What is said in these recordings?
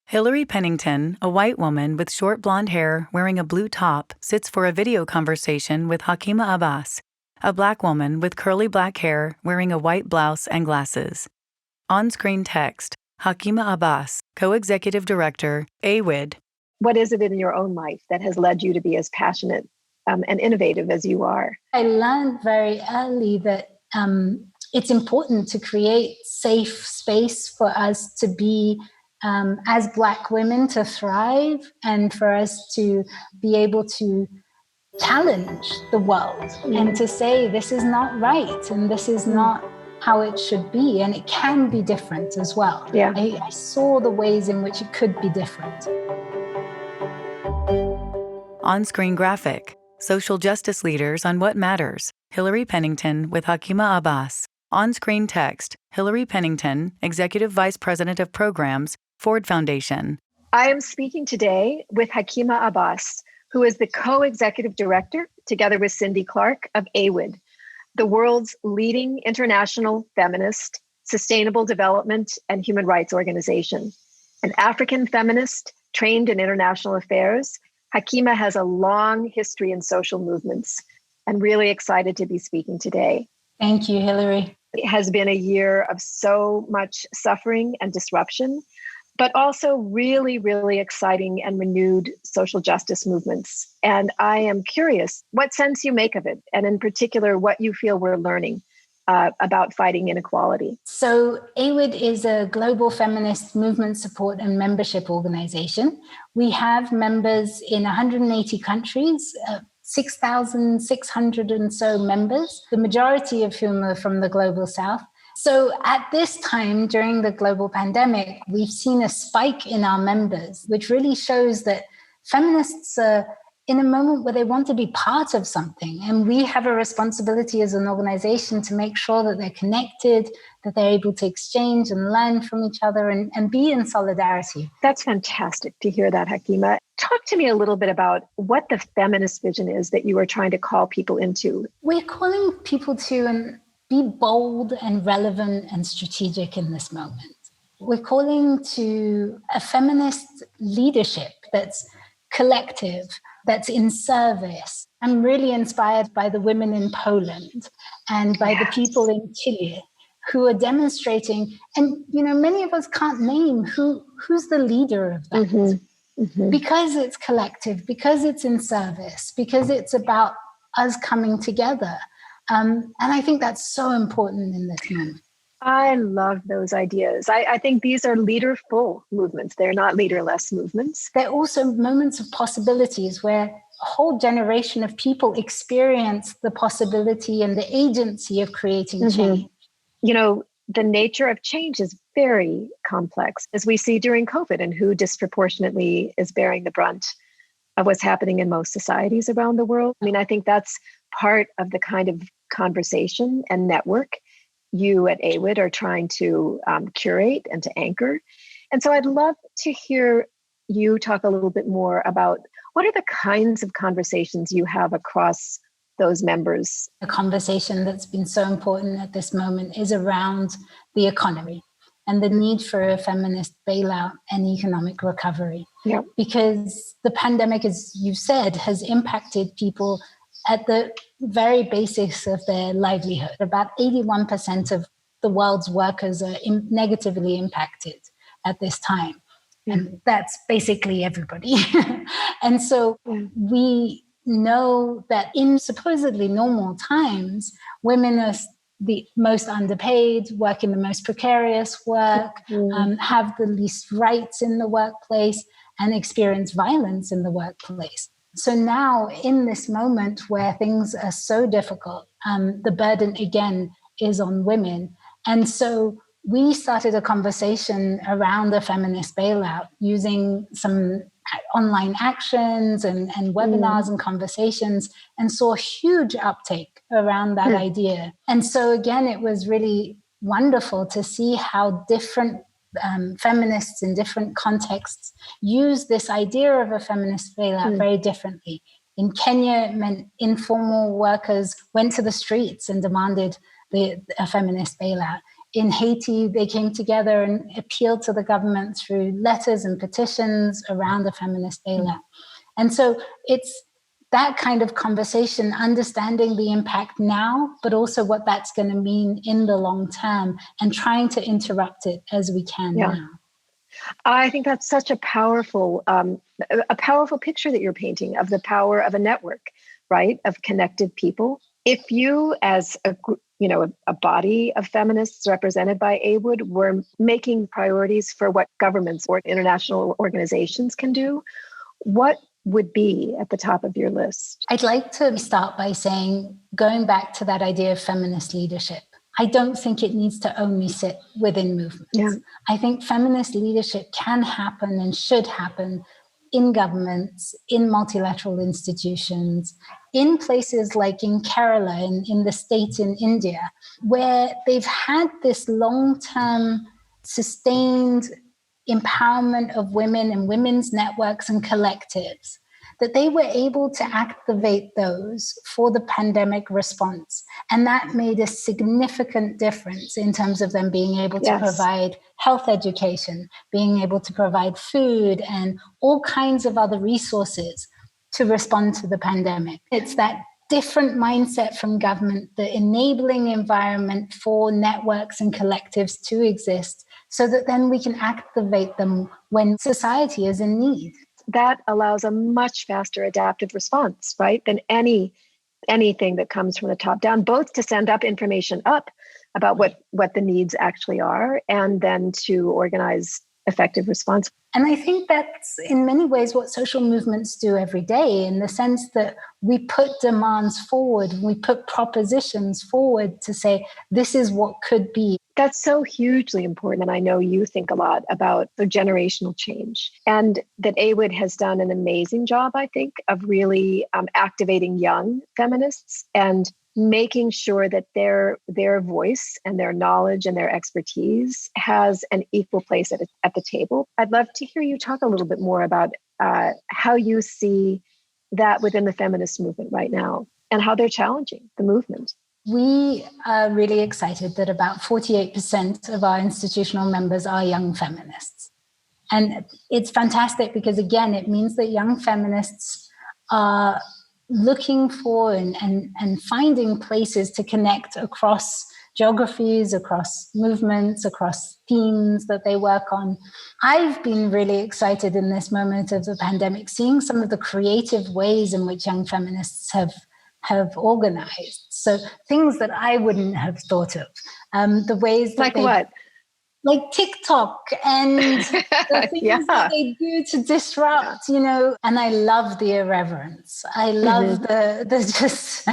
Hillary Pennington, a white woman with short blonde hair wearing a blue top, sits for a video conversation with Hakima Abbas, a black woman with curly black hair wearing a white blouse and glasses. On-screen text, Hakima Abbas, co-executive director, AWID. What is it in your own life that has led you to be as passionate and innovative as you are? I learned very early that it's important to create safe space for us to be as Black women to thrive and for us to be able to challenge the world and to say this is not right and this is not how it should be, and it can be different as well. Yeah. I saw the ways in which it could be different. On-screen graphic, social justice leaders on what matters, Hillary Pennington with Hakima Abbas. On-screen text, Hillary Pennington, Executive Vice President of Programs, Ford Foundation. I am speaking today with Hakima Abbas, who is the co-executive director, together with Cindy Clark, of AWID, the world's leading international feminist, sustainable development, and human rights organization. An African feminist trained in international affairs, Hakima has a long history in social movements and really excited to be speaking today. Thank you, Hillary. It has been a year of so much suffering and disruption, but also really, really exciting and renewed social justice movements. And I am curious what sense you make of it, and in particular, what you feel we're learning about fighting inequality. So AWID is a global feminist movement support and membership organization. We have members in 180 countries, 6,600 and so members, the majority of whom are from the Global South. So at this time, during the global pandemic, we've seen a spike in our members, which really shows that feminists are in a moment where they want to be part of something. And we have a responsibility as an organization to make sure that they're connected, that they're able to exchange and learn from each other and be in solidarity. That's fantastic to hear that, Hakima. Talk to me a little bit about what the feminist vision is that you are trying to call people into. We're calling people to be bold and relevant and strategic in this moment. We're calling to a feminist leadership that's collective, that's in service. I'm really inspired by the women in Poland and by the people in Chile who are demonstrating. And, many of us can't name who's the leader of that. Because it's collective, because it's in service, because it's about us coming together. And I think that's so important in this moment. I love those ideas. I think these are leaderful movements. They're not leaderless movements. They're also moments of possibilities where a whole generation of people experience the possibility and the agency of creating change. The nature of change is very complex, as we see during COVID, and who disproportionately is bearing the brunt of what's happening in most societies around the world. I think that's part of the kind of conversation and network you at AWID are trying to curate and to anchor. And so I'd love to hear you talk a little bit more about what are the kinds of conversations you have across those members. A conversation that's been so important at this moment is around the economy and the need for a feminist bailout and economic recovery. Yeah. Because the pandemic, as you said, has impacted people at the very basics of their livelihood. About 81% of the world's workers are negatively impacted at this time. And that's basically everybody. And so we know that in supposedly normal times, women are the most underpaid, work in the most precarious work, have the least rights in the workplace, and experience violence in the workplace. So now in this moment where things are so difficult, the burden again is on women. And so we started a conversation around the feminist bailout using some online actions and webinars and conversations, and saw huge uptake around that idea. And so again, it was really wonderful to see how different feminists in different contexts use this idea of a feminist bailout very differently. In Kenya, it meant informal workers went to the streets and demanded a feminist bailout. In Haiti, they came together and appealed to the government through letters and petitions around the Feminist Day Lab. And so it's that kind of conversation, understanding the impact now, but also what that's going to mean in the long term, and trying to interrupt it as we can now. I think that's such a powerful picture that you're painting of the power of a network, right? Of connected people. If you, as a body of feminists represented by AWOOD, were making priorities for what governments or international organizations can do, what would be at the top of your list? I'd like to start by saying, going back to that idea of feminist leadership, I don't think it needs to only sit within movements. Yeah. I think feminist leadership can happen and should happen in governments, in multilateral institutions, in places like in Kerala, in the state in India, where they've had this long-term sustained empowerment of women and women's networks and collectives, that they were able to activate those for the pandemic response. And that made a significant difference in terms of them being able to provide health education, being able to provide food and all kinds of other resources to respond to the pandemic. It's that different mindset from government, the enabling environment for networks and collectives to exist, so that then we can activate them when society is in need. That allows a much faster adaptive response, right, than anything that comes from the top down, both to send up information up about what the needs actually are, and then to organize effective response. And I think that's in many ways what social movements do every day, in the sense that we put demands forward, we put propositions forward to say, this is what could be. That's so hugely important. And I know you think a lot about the generational change, and that AWOOD has done an amazing job, I think, of really activating young feminists and making sure that their voice and their knowledge and their expertise has an equal place at the table. I'd love to hear you talk a little bit more about how you see that within the feminist movement right now, and how they're challenging the movement. We are really excited that about 48% of our institutional members are young feminists. And it's fantastic because, again, it means that young feminists are looking for and finding places to connect across geographies, across movements, across themes that they work on. I've been really excited in this moment of the pandemic, seeing some of the creative ways in which young feminists have organized. So things that I wouldn't have thought of. The ways that what? Like TikTok and the things that they do to disrupt, and I love the irreverence. I love the just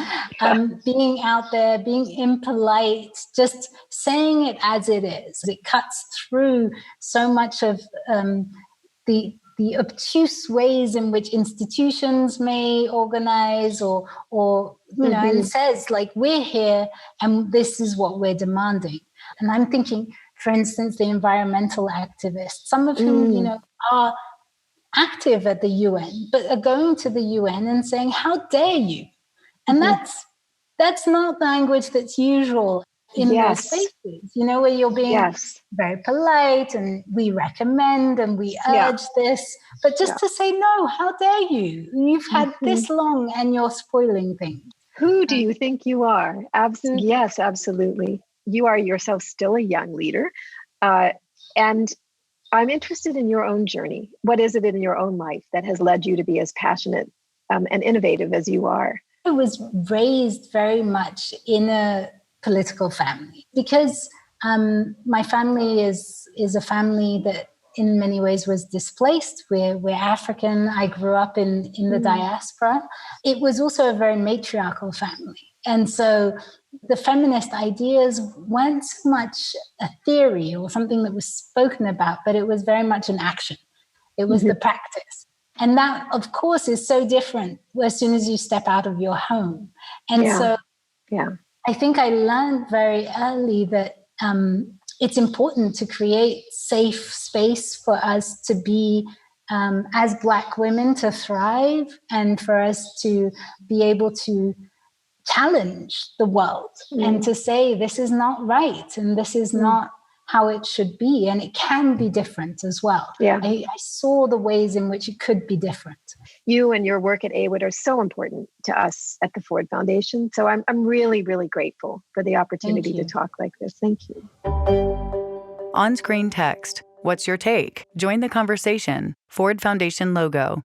being out there, being impolite, just saying it as it is. It cuts through so much of the obtuse ways in which institutions may organize or and says, like, we're here and this is what we're demanding. And I'm thinking, for instance, the environmental activists, some of whom, are active at the UN, but are going to the UN and saying, how dare you? And that's not language that's usual in those spaces, where you're being very polite and we recommend and we urge this, but just to say, no, how dare you? You've had this long and you're spoiling things. Who do you think you are? Yes, absolutely. You are yourself still a young leader. And I'm interested in your own journey. What is it in your own life that has led you to be as passionate and innovative as you are? I was raised very much in a political family because my family is a family that in many ways was displaced. We're African. I grew up in the diaspora. It was also a very matriarchal family. And so the feminist ideas weren't so much a theory or something that was spoken about, but it was very much an action. It was the practice. And that, of course, is so different as soon as you step out of your home. And so I think I learned very early that it's important to create safe space for us to be, as Black women, to thrive, and for us to be able to challenge the world and to say, this is not right and this is not how it should be. And it can be different as well. Yeah. I saw the ways in which it could be different. You and your work at AWID are so important to us at the Ford Foundation. So I'm really, really grateful for the opportunity to talk like this. Thank you. On-screen text. What's your take? Join the conversation. Ford Foundation logo.